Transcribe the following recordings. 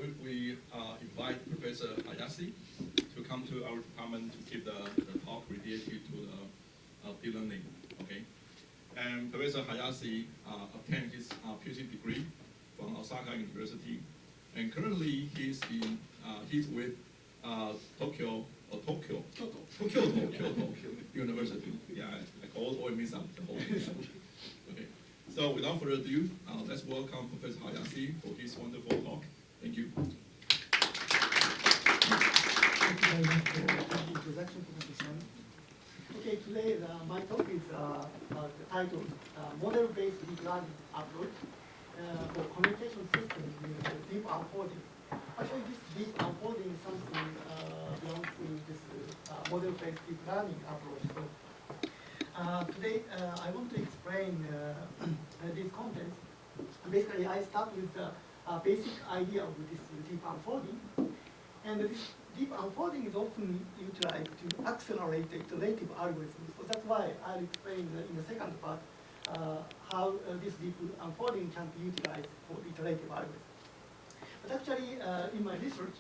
we invite Professor Hayashi to come to our department to give the talk related to the deep learning. Okay, and Professor Hayashi obtained his PhD degree from Osaka University, and currently he's with Kyoto University. Yeah, I always mix up the whole thing. Okay, so without further ado, let's welcome Professor Hayashi for his wonderful talk. Thank you. Thank you very much for the introduction, Professor Simon. Okay, today my talk is titled Model-Based Deep Learning Approach for Communication Systems with Deep Unfolding. Actually, this deep unfolding is something belongs to this model-based deep learning approach. So today I want to explain these contents. Basically, I start with the basic idea of this deep unfolding. And this deep unfolding is often utilized to accelerate the iterative algorithms. So that's why I'll explain in the second part how this deep unfolding can be utilized for iterative algorithms. But actually, in my research,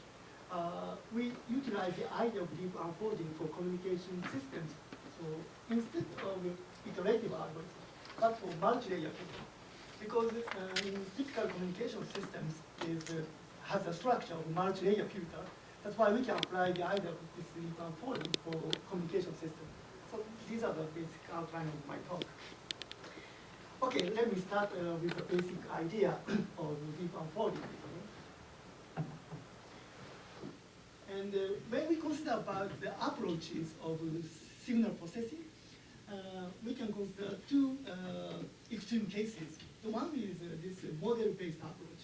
we utilize the idea of deep unfolding for communication systems. So instead of iterative algorithms, but for multi-layer filtering. Because in typical communication systems has a structure of multi-layer filter. That's why we can apply the idea of this deep unfolding for communication systems. So these are the basic outline of my talk. Okay, let me start with the basic idea of deep unfolding. And when we consider about the approaches of signal processing, we can consider two extreme cases. The one is this model-based approach.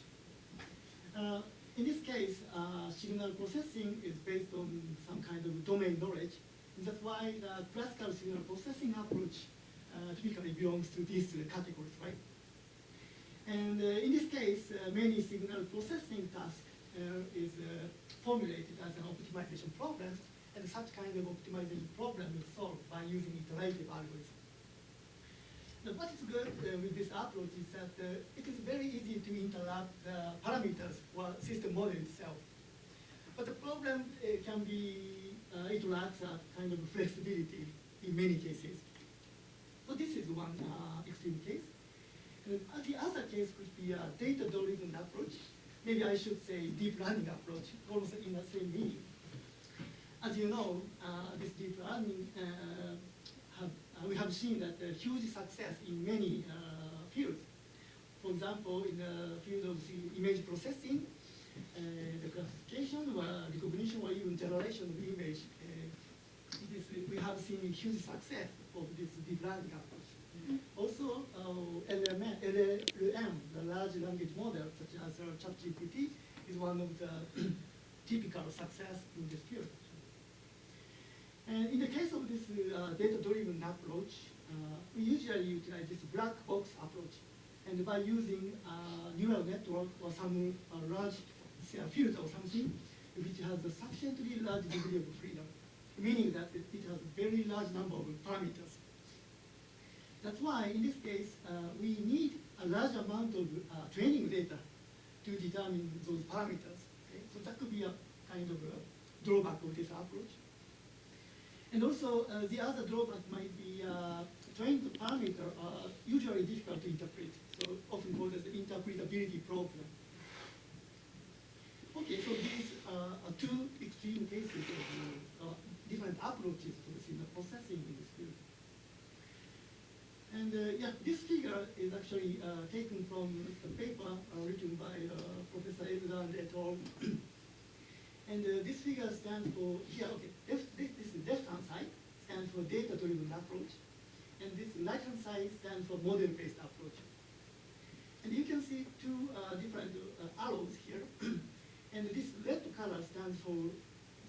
In this case, signal processing is based on some kind of domain knowledge. And that's why the classical signal processing approach typically belongs to these categories, right? And in this case, many signal processing tasks is formulated as an optimization problem, and such kind of optimization problem is solved by using iterative algorithms. Now, what is good with this approach is that it is very easy to interrupt the parameters or system model itself. But the problem can be, it lacks a kind of flexibility in many cases. So this is one extreme case. And the other case could be a data-driven approach. Maybe I should say deep learning approach, almost in the same meaning. As you know, this deep learning, we have seen that huge success in many fields. For example, in the field of image processing, the classification, or recognition, or even generation of image, we have seen huge success of this deep learning approach. Also, LLM, the large language model, such as ChatGPT, is one of the typical success in this field. And in the case of this data-driven approach, we usually utilize this black box approach. And by using a neural network or some large field or something, which has a sufficiently large degree of freedom, meaning that it has a very large number of parameters. That's why, in this case, we need a large amount of training data to determine those parameters. Okay? So that could be a kind of a drawback of this approach. And also, the other drawback might be trained parameters are usually difficult to interpret, so often called as the interpretability problem. Okay, so these are two extreme cases of different approaches to the signal processing in this field. And yeah, this figure is actually taken from a paper written by Professor Ezra et al. And this figure stands for, here, okay, this left-hand side stands for data-driven approach. And this right-hand side stands for model-based approach. And you can see two different arrows here. And this red color stands for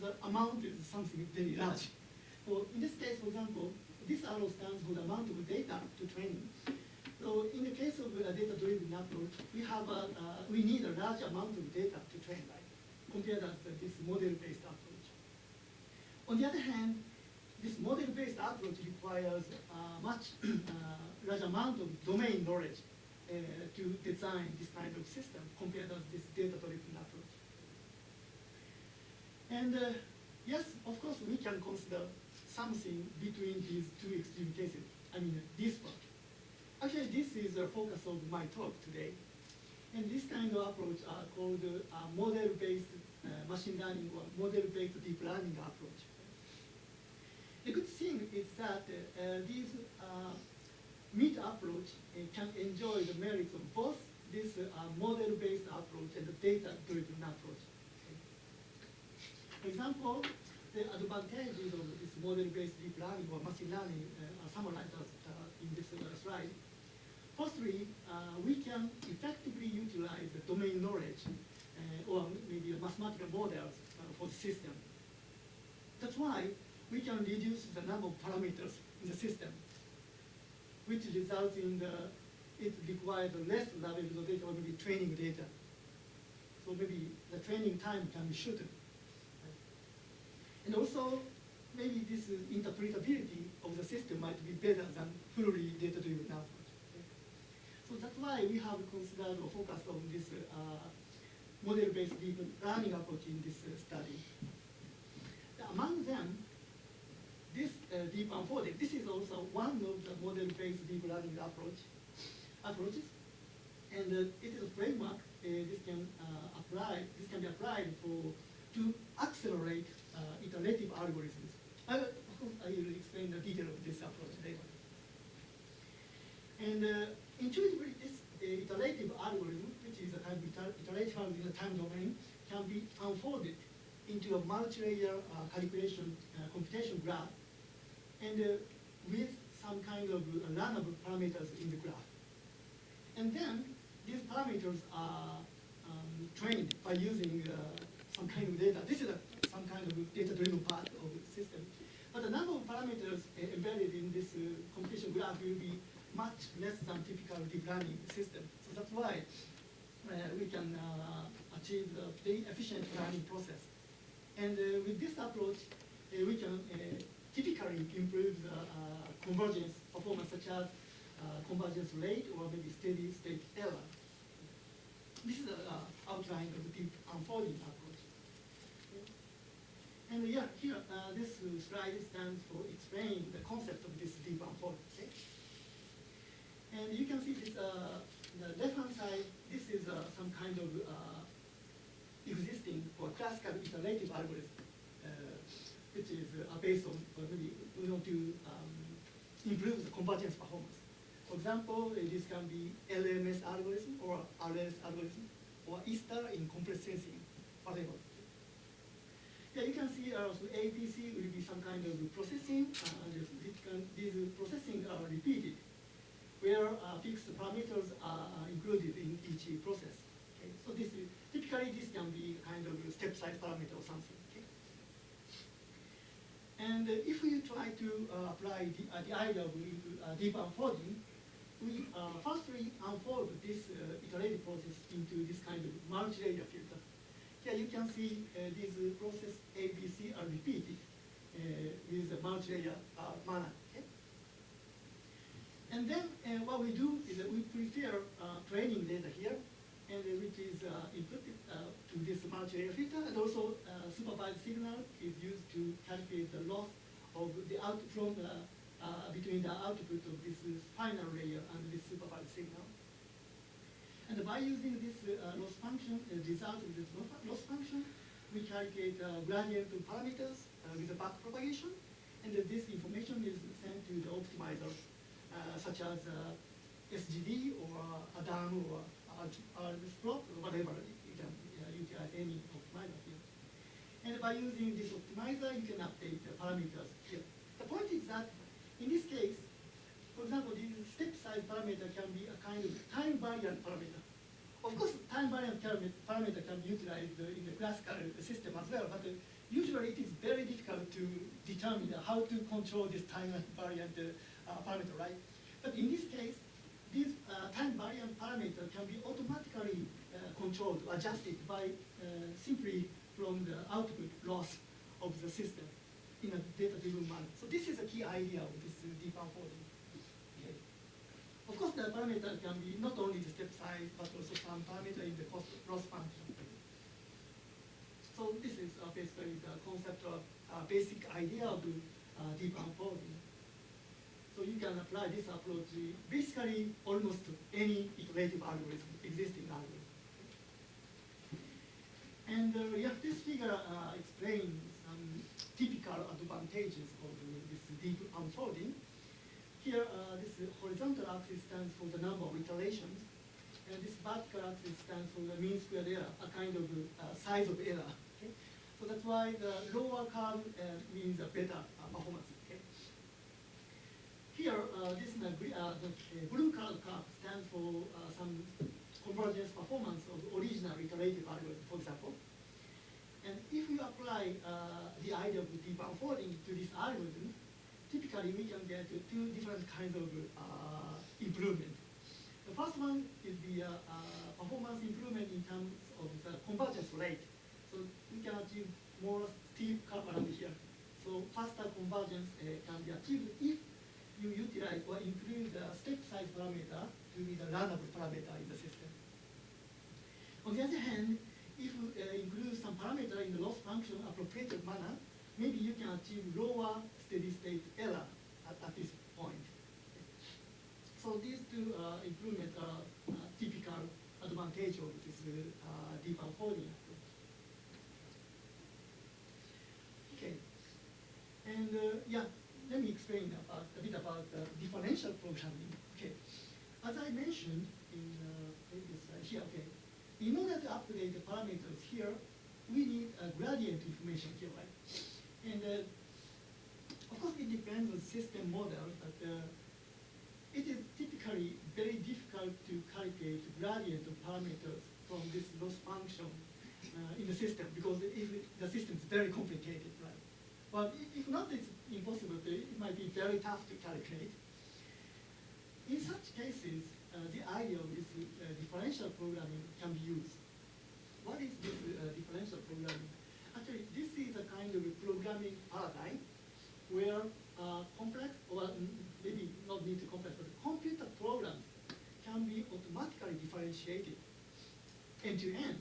the amount is something very large. So in this case, for example, this arrow stands for the amount of data to train. So in the case of a data-driven approach, we need a large amount of data to train, right? Compared to this model-based approach. On the other hand, this model-based approach requires a much large amount of domain knowledge to design this kind of system compared to this data-driven approach. And yes, of course, we can consider something between these two extreme cases. I mean, this one. Actually, this is the focus of my talk today. And this kind of approach are called model-based machine learning or model-based deep learning approach. The good thing is that this MIT approach can enjoy the merits of both this model-based approach and the data-driven approach. For example, the advantages of this model-based deep learning or machine learning are summarized in this slide. Firstly, we can effectively utilize the domain knowledge or maybe mathematical models for the system. That's why we can reduce the number of parameters in the system, which results in it requires less levels of data or maybe training data. So maybe the training time can be shortened. And also, maybe this interpretability of the system might be better than fully data-driven approach. Okay? So that's why we have considered or focused on this model-based deep learning approach in this study. Among them, this deep unfolding, this is also one of the model-based deep learning approaches. And it is a framework. This can be applied to accelerate iterative algorithms. I will explain the detail of this approach later. And intuitively, this iterative algorithm, which is a kind of iterative algorithm in the time domain, can be unfolded into a multi-layer computation graph, and with some kind of learnable parameters in the graph. And then these parameters are trained by using some kind of data. This is some kind of data-driven part of the system. But the number of parameters embedded in this computation graph will be much less than typical deep learning system. So that's why we can achieve a very efficient learning process. And with this approach, we can typically improve the convergence performance, such as convergence rate or maybe steady state error. This is the outline of the deep unfolding approach. Okay. And yeah, here, this slide stands for explaining the concept of this deep unfolding. Okay. And you can see this, the left-hand side, this is some kind of existing or classical iterative algorithm, which is based on, maybe we want to improve the convergence performance. For example, this can be LMS algorithm or RS algorithm or ESTAR in complex sensing, whatever. Yeah, you can see also APC will be some kind of processing, and these processing are repeated, where fixed parameters are included in each process. Okay? So typically this can be kind of a step size parameter or something. Okay? And if we try to apply the idea of deep unfolding, we firstly unfold this iterative process into this kind of multi-layer filter. Here you can see these process A, B, C are repeated with a multi-layer manner. Okay? And then what we do is that we prepare training data here, and which is inputted to this multi-layer filter, and also supervised signal is used to calculate the loss of the from between the output of this final layer and this supervised signal. And by using this loss function, result of this loss function, we calculate gradient of parameters with a back propagation, and this information is sent to the optimizer, such as SGD or ADAM or RSplot or whatever. You can utilize any optimizer here. And by using this optimizer, you can update the parameters here. The point is that in this case, for example, this step size parameter can be a kind of time variant parameter. Of course, time variant parameter can be utilized in the classical system as well, but usually it is very difficult to determine how to control this time variant parameter, right? But in this case, this time variant parameter can be automatically controlled, adjusted by simply from the output loss of the system in a data-driven manner. So this is a key idea of this deep unfolding. Okay. Of course, the parameter can be not only the step size, but also some parameter in the loss function. So this is basically actually the concept of basic idea of deep unfolding. So you can apply this approach basically almost to any iterative algorithm, existing algorithm. And this figure explains some typical advantages of this deep unfolding. Here, this horizontal axis stands for the number of iterations, and this vertical axis stands for the mean squared error, a kind of size of error. Okay? So that's why the lower curve means a better performance. Okay? Here, this the blue colored curve stands for some convergence performance of original iterative algorithm, for example. And if you apply the idea of deep unfolding to this algorithm, typically we can get two different kinds of improvement. The first one is the performance improvement in terms of the convergence rate. So we can achieve more steep curve around here. So faster convergence can be achieved if you utilize or include the step size parameter to be the learnable parameter in the system. On the other hand, if you include some parameter in the loss function appropriate manner, maybe you can achieve lower steady state error at this point. So these two improvements are typical advantage of this deep unfolding approach. Okay, and let me explain a bit about differential programming. Okay, as I mentioned in previous slide here, okay, in order to update the parameters here, we need a gradient information here, right? And of course, it depends on system model, but it is typically very difficult to calculate gradient of parameters from this loss function in the system because the system is very complicated, right? But if not, it's impossible. It might be very tough to calculate. In such cases, the idea of this differential programming can be used. What is this differential programming? Actually, this is a kind of a programming paradigm where complex, or maybe not need to complex, but computer programs can be automatically differentiated end-to-end,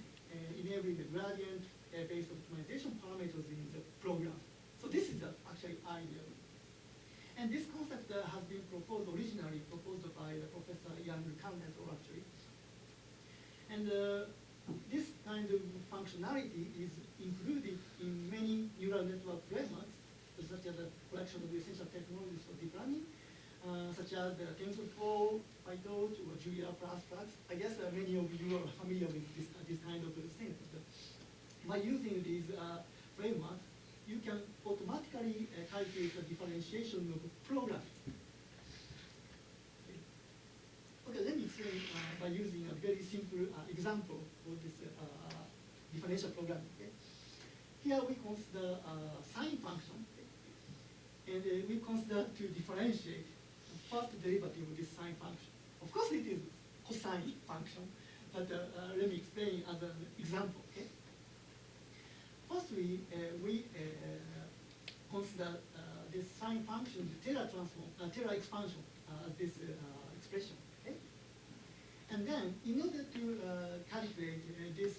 enabling the gradient-based optimization parameters in the program. So this is actually ideal. And this concept has been originally proposed by Professor Yang Kanneto, actually. And this kind of functionality is included in many neural network frameworks, such as a collection of essential technologies for deep learning, such as TensorFlow, PyTorch, or Julia++. I guess many of you are familiar with this kind of thing. By using these frameworks, you can automatically calculate the differentiation of programs. Okay, let me explain by using a very simple example for this differential programming. Okay? Here we consider sine function, okay? And we consider to differentiate the first derivative of this sine function. Of course, it is cosine function, but let me explain as an example. Okay? Firstly, we consider this sine function, the Taylor transform, Taylor expansion, this expression. Okay? And then, in order to calculate this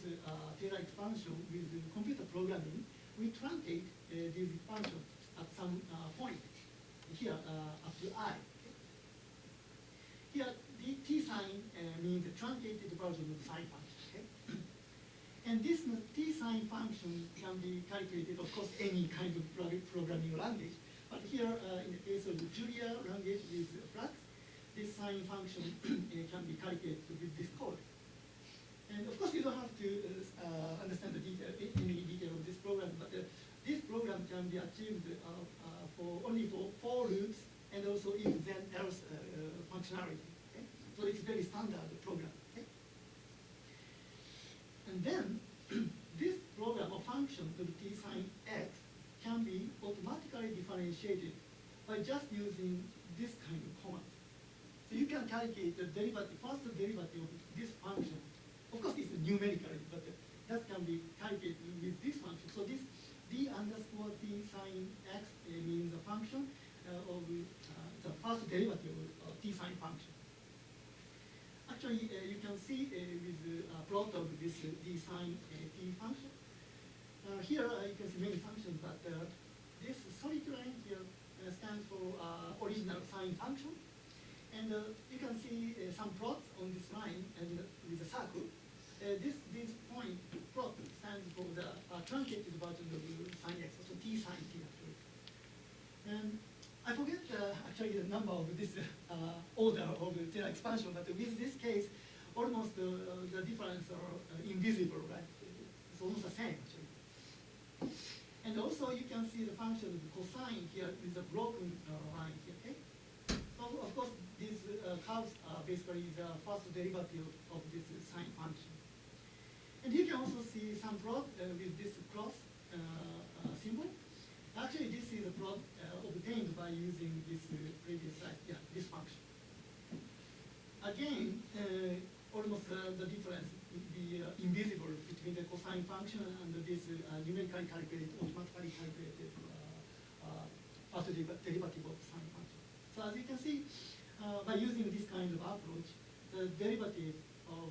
Taylor expansion with computer programming, we truncate this expansion at some point here up to I. Okay? Here, the T sine means the truncated version of the sine function. Okay? And this T sine function can be calculated, of course, any kind of programming language. But here, in the case of the Julia language with Flux, this sine function can be calculated with this code. And of course, you don't have to understand the detail, any detail of this program, but this program can be achieved only for 4 loops and also if then else functionality. Okay? So it's very standard program. Okay? And then this program or function of T sine x can be automatically differentiated by just using this kind of command. So you can calculate the derivative, first derivative of this function. Of course, it's numerically, but that can be calculated with this function. So this d underscore t sine x means a function of the first derivative of t sine function. Actually, you can see with the plot of this d sine t function. Here you can see many functions, but this solid line here stands for original sine function. And you can see some plots on this line and with a circle. This point plot stands for the truncated version of sine x, so t sine t actually. And I forget actually the number of this order of the Taylor expansion, but with this case, almost the difference are invisible, right? It's almost the same actually. And also you can see the function of the cosine here with a broken line here, okay? So of course these curves are basically the first derivative of this sine function. And you can also see some plot with this cross symbol. Actually this is a plot obtained by using this previous slide, yeah, this function. Again, almost the difference would be invisible between the cosine function and this numerically calculated, automatically calculated first derivative of sine function. So as you can see, by using this kind of approach, the derivative of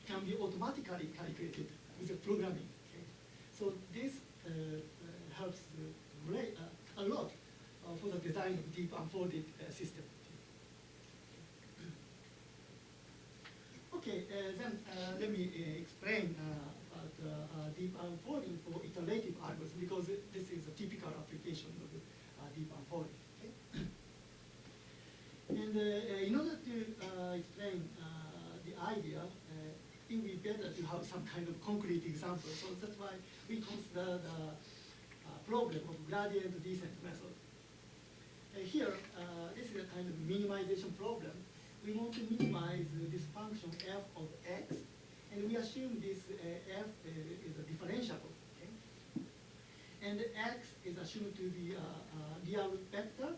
can be automatically calculated with the programming. Okay? So this helps a lot for the design of deep unfolded system. Okay, then let me explain about deep unfolding for iterative algorithms, because this is a typical application of deep unfolding. Okay? And in order to explain the idea, it would be better to have some kind of concrete example. So that's why we consider the problem of gradient descent method. Here, this is a kind of minimization problem. We want to minimize this function f of x, and we assume this f is a differentiable. Okay? And x is assumed to be a real vector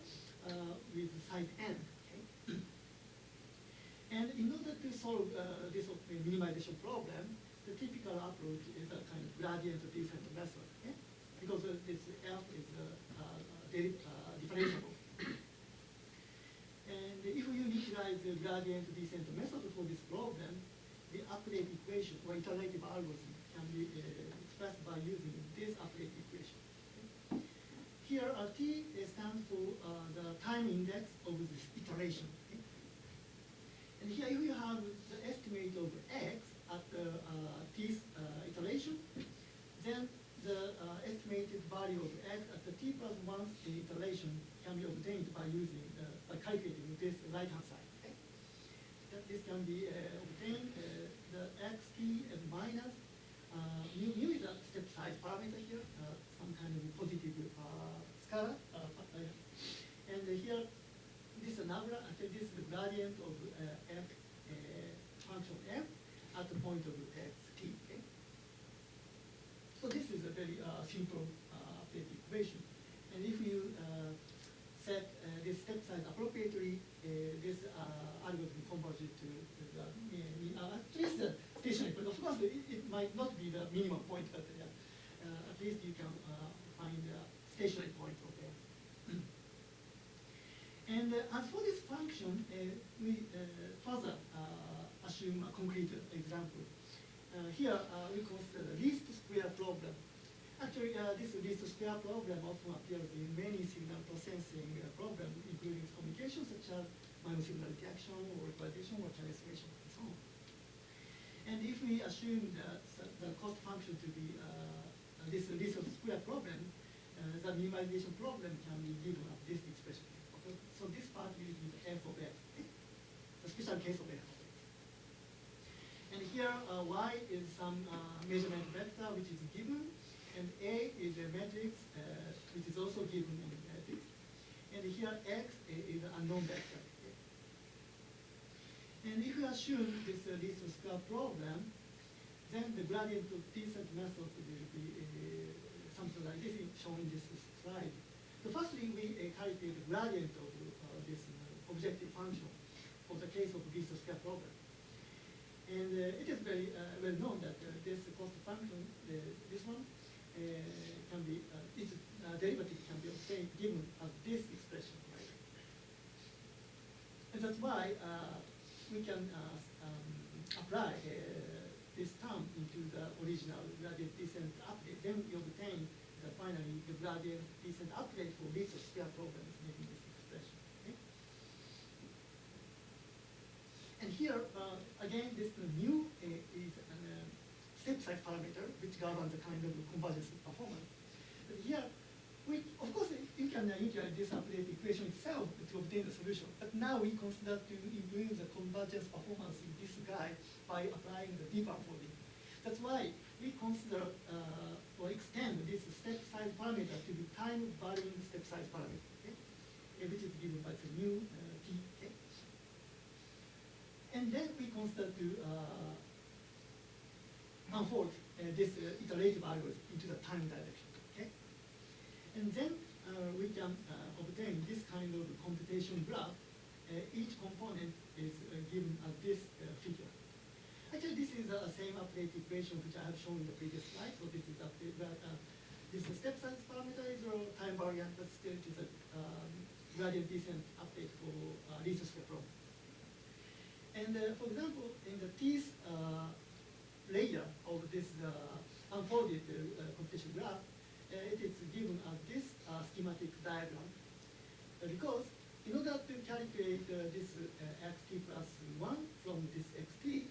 with size n. Okay? And in order to solve this minimization problem, the typical approach is a kind of gradient descent method, okay? Because this f is differentiable. And if you utilize the gradient descent method for this problem, the update equation or iterative algorithm can be expressed by using this update equation. Okay? Here, t stands for the time index of this iteration. Okay? And here, if you have the estimate of x at the tth iteration, then the estimated value of x at the t plus 1th iteration can be obtained by using by calculating this right-hand side. Okay? That this can be obtained the xt and minus mu is a step size parameter here, some kind of positive scalar, and here this is another. This is the gradient of f function f at the point of xt. Okay? So this is a very simple update equation. And if you set this step size appropriately, this algorithm converges to the at least the stationary point. Of course, it might not be the minimum point, but at least you can find a stationary point over there. And as for this function, we further assume a concrete example. Here, we consider the least square problem. Actually, this least square problem often appears in many signal processing problems, including communication such as minor-signal detection, or localization, or translation, and so on. And if we assume the cost function to be this least square problem, the minimization problem can be given at this expression. Okay? So this part will be the f of x, okay? The special case of f. And here, y is some measurement vector which is given, and a is a matrix which is also given in the matrix. And here, x is an unknown vector. Okay? And if we assume this least square problem, then the gradient of descent method will be something like this shown in this slide. So firstly, we calculate the gradient of this objective function for the case of least square problem. And it is very well known that this cost function, this one, can be, its derivative can be obtained given as this expression, right? And that's why we can apply this term in to the original gradient descent update. Then we obtain finally the gradient descent update for least square problems making this expression. Okay? And here, again, this new is a step size parameter which governs the kind of convergence performance. But here, of course, you can integrate this update equation itself to obtain the solution. But now we consider to improve the convergence performance in this guy by applying the deep unfolding. That's why we consider or extend this step size parameter to be time varying step size parameter, okay? Which is given by the new t. Okay? And then we consider to unfold this iterative algorithm into the time direction. Okay? And then we can obtain this kind of computation graph. Each component is given at this figure. Actually, this is the same update equation which I have shown in the previous slide. So this is update. This is step size parameter is a time variant, but still it is a gradient descent update for least square problem. And for example, in the teeth layer of this unfolded computation graph, it is given as this schematic diagram because in order to calculate this xt plus 1 from this xt,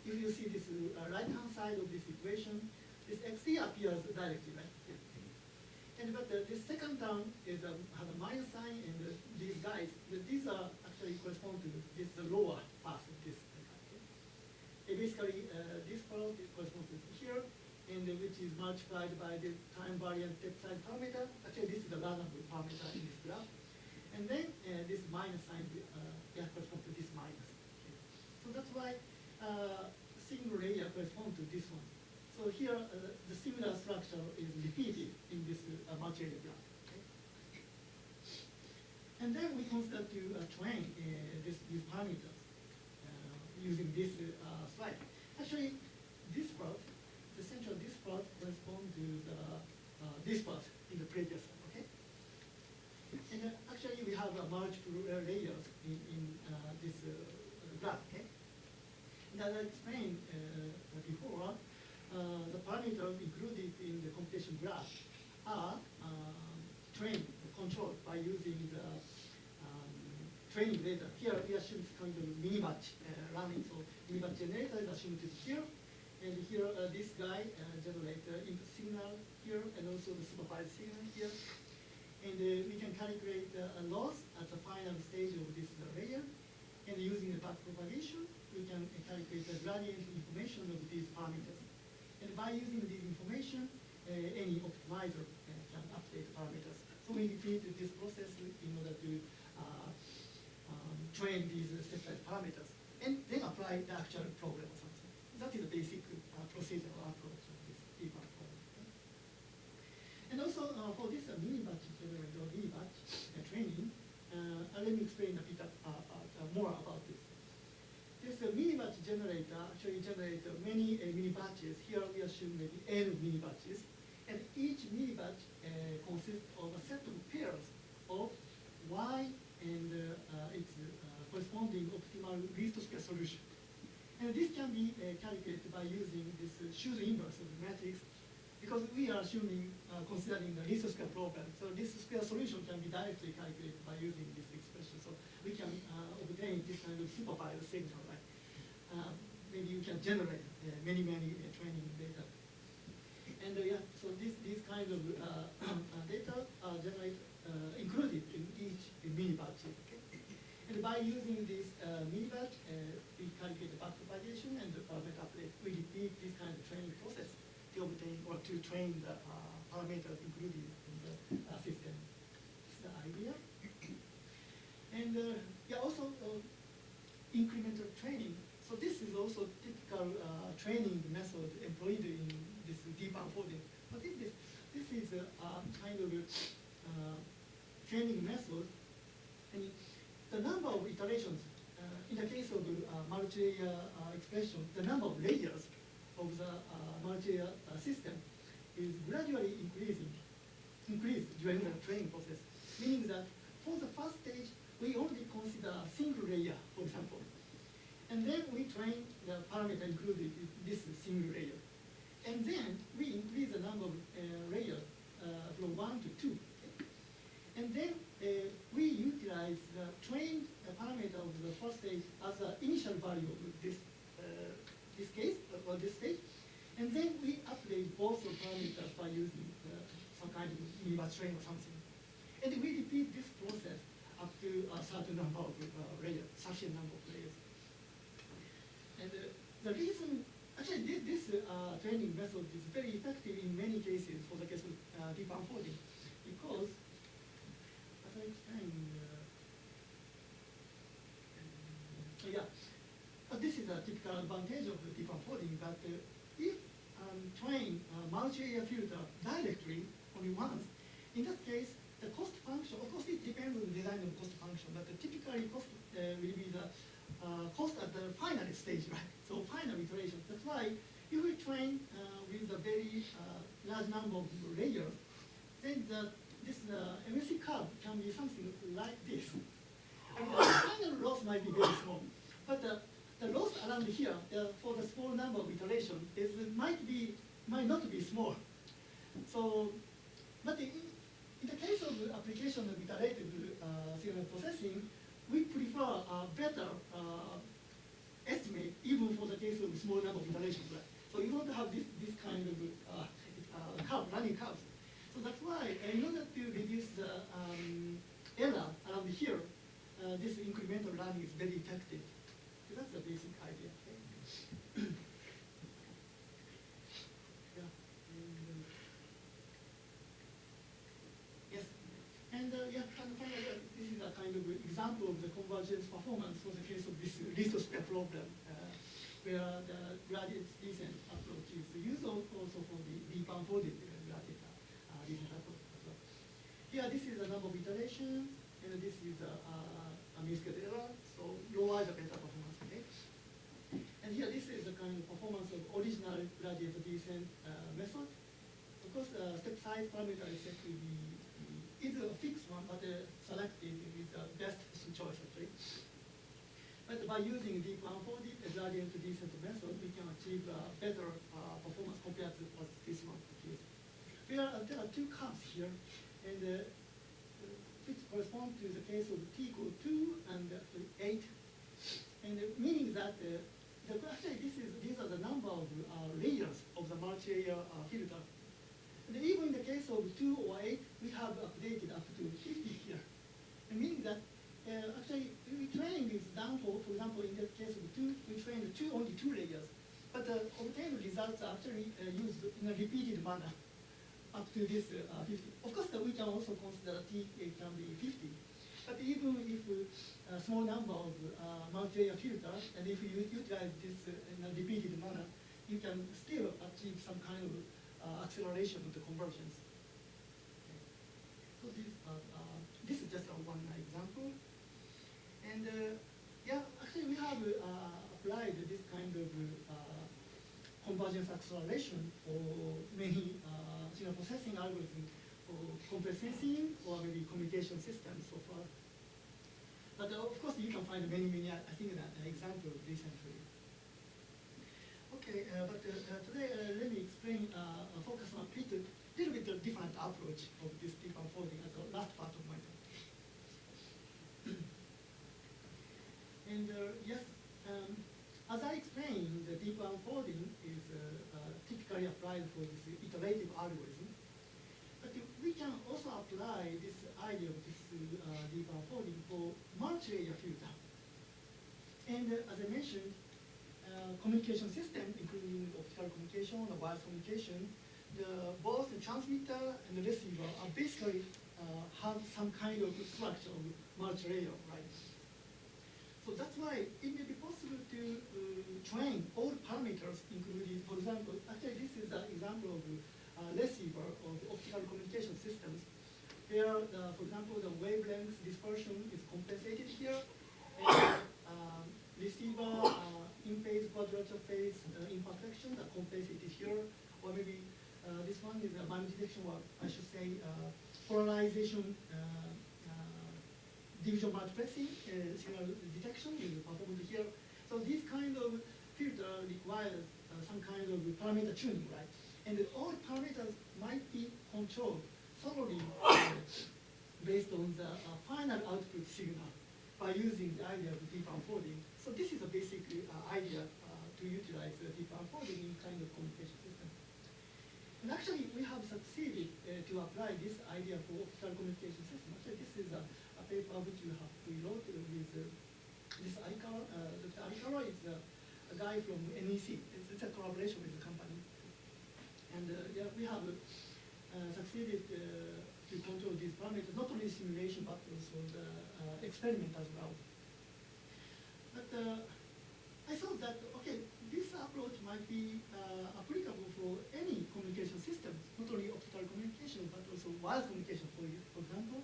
if you see this right-hand side of this equation, this xt appears directly, right? And but this second term is has a minus sign, and these guys, these are actually correspond to this lower part of this. Basically, this part corresponds to here, and which is multiplied by the time variant step size parameter. Actually, this is the random parameter in this graph. And then this minus sign corresponds to this minus. Okay. So that's why single layer corresponds to this one. So here, the similar structure is repeated in this multi-layer graph. Okay. And then we consider to train these parameters using this slide. Actually, this part, the central this part corresponds to this part in the previous one, okay? And actually, we have multiple layers in this graph, okay? And as I explained before, the parameters included in the computation graph are trained, controlled by using the training data. Here we assume it's kind of mini batch running, so mini batch generator is assumed to be here, and here this guy generates input signal here, and also the supervised signal here. And we can calculate a loss at the final stage of this layer, and using the backpropagation, we can calculate the gradient information of these parameters. And by using this information, any optimizer can update parameters. So we repeat this process in order to train these step-size parameters, and then apply the actual program or something. That is the basic procedural approach of this deep program. And also for this mini batch generator or mini batch training, let me explain a bit more about this. This mini batch generator actually generates many mini batches. Here we assume maybe n mini batches, and each mini batch consists of a set of pairs of y and its corresponding optimal least square solution. And this can be calculated by using this Schur's inverse of the matrix, because we are assuming, considering the least square problem. So this square solution can be directly calculated by using this expression. So we can obtain this kind of supervised signal, right? Maybe you can generate many training data. And yeah, so these kind of data are included in each mini batch. Okay? And by using this mini batch, we calculate the backpropagation and the parameter update. We repeat this kind of training process to obtain or to train the parameters included in the system. This is the idea. And yeah, also incremental training. So this is also typical training method employed in this deep unfolding. But this is a kind of training method. And the number of iterations, in the case of multi-layer expression, the number of layers of the multi-layer system is gradually increased during the training process. Meaning that for the first stage, we only consider a single layer, for example. And then we train the parameter included in this single layer. And then we increase the number of layers from 1 to 2. Okay? And then we utilize the trained parameter of the first stage as the initial value of this case, or this stage. And then we update both the parameters by using some kind of universe train or something. And we repeat this process up to a certain number of layers, sufficient number of layers. And the reason, actually this training method is very effective in many cases for the case of deep unfolding, because, as I explained, this is a typical advantage of the deep unfolding, that if train multi-area filter directly only once, in that case, the cost function, of course it depends on the design of cost function, but typically cost will be the cost at the final stage, right? So final iteration. That's why if we train with a very large number of layers, then this MSE curve can be something like this. I mean, the final loss might be very small, but the loss around here for the small number of iterations might not be small. So, but in the case of application of iterative signal processing, we prefer a better estimate even for the case of small number of iterations. Right? So you don't have this kind of curve, running curves. So that's why in order to reduce the error around here, this incremental learning is very effective. So that's the basic idea. Okay? Yes. And finally, this is a kind of example of the convergence performance for the case of this lithosphere problem, where the gradient descent approach is used also for the deep unfolded gradient descent approach as well. Here, this is the number of iterations, and this is a mean-squared error, so lower the better performance. Okay? And here, this is the kind of performance of original gradient descent method. Of course, step size parameter is set to be either a fixed one, but selected is the best choice, actually. But by using deep unfolded gradient descent method, we can achieve better performance compared to what this one is. There are two curves here, and which correspond to the case of t equal 2 and 8, and meaning that actually these are the number of layers of the multi-layer filter. And even in the case of 2 or 8, we have updated up to 50 here. And meaning that actually we trained this down for example, in the case of 2, we trained only 2 layers. But obtained results are actually used in a repeated manner up to this 50. Of course, we can also consider t can be 50. But even if a small number of multi-layer filters, and if you utilize this in a repeated manner, you can still achieve some kind of acceleration of the convergence. Okay. So this is just one example. And actually we have applied this kind of convergence acceleration for many signal processing algorithms for complex sensing or maybe communication systems so far. But of course you can find many, I think, examples recently. Okay, but today let me explain, focus on a little bit different approach of this deep unfolding as the last part of my talk. And yes, as I explained, the deep unfolding is typically applied for this iterative algorithm. But we can also apply this idea of this deep unfolding for multi-layer filter. And as I mentioned, communication system, including optical communication or wireless communication, both the transmitter and the receiver are basically have some kind of structure of multi-layer, right? So that's why it may be possible to train all parameters, including, for example, actually this is an example of receiver of optical communication systems, where, for example, the wavelength dispersion is compensated here, and receiver in-phase, quadrature phase imperfection are compensated here, or maybe this one is a multi-detection, or I should say polarization division multiplexing signal detection is performed here. So this kind of filter requires some kind of parameter tuning, right? And all parameters might be controlled thoroughly based on the final output signal by using the idea of deep unfolding. So this is a basic idea to utilize deep unfolding in kind of communication system. And actually, we have succeeded to apply this idea for optical communication system. Actually, this is a paper which we wrote with this Aikawa. Dr. Aikawa is a guy from NEC. It's a collaboration with the company. And yeah, we have succeeded to control these parameters, not only simulation, but also the experiment as well. But I thought that, okay, this approach might be applicable for any communication system, not only optical communication, but also wireless communication, for example.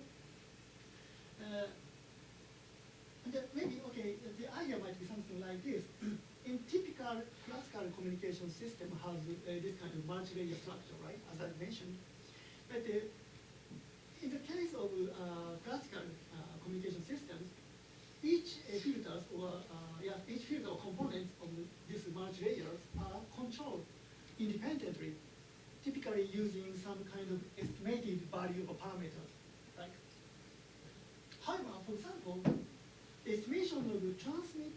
And maybe, okay, the idea might be something like this. In typical classical communication system has this kind of multi-layer structure, right, as I mentioned. But in the case of classical communication systems, each filters or each filter or components of this multi-layers are controlled independently, typically using some kind of estimated value of parameters. Right? However, for example, the estimation of transmit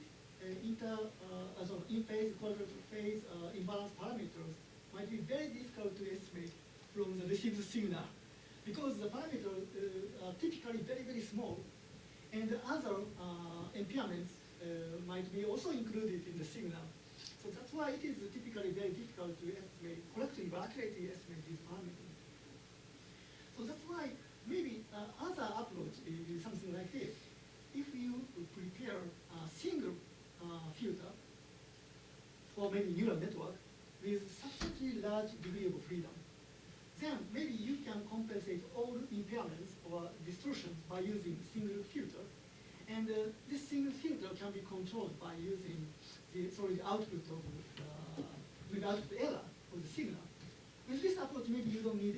in-phase, quadruple-phase imbalance parameters might be very difficult to estimate from the received signal because the parameters are typically very, very small, and other impairments might be also included in the signal. So that's why it is typically very difficult to estimate, correctly or accurately estimate these parameters. So that's why maybe other approach is something like this. If you prepare a single filter, or maybe neural network, with sufficiently large degree of freedom, then maybe you can compensate all impairments or distortions by using single filter. And this single filter can be controlled by using the output of the output error of the signal. With this approach, maybe you don't need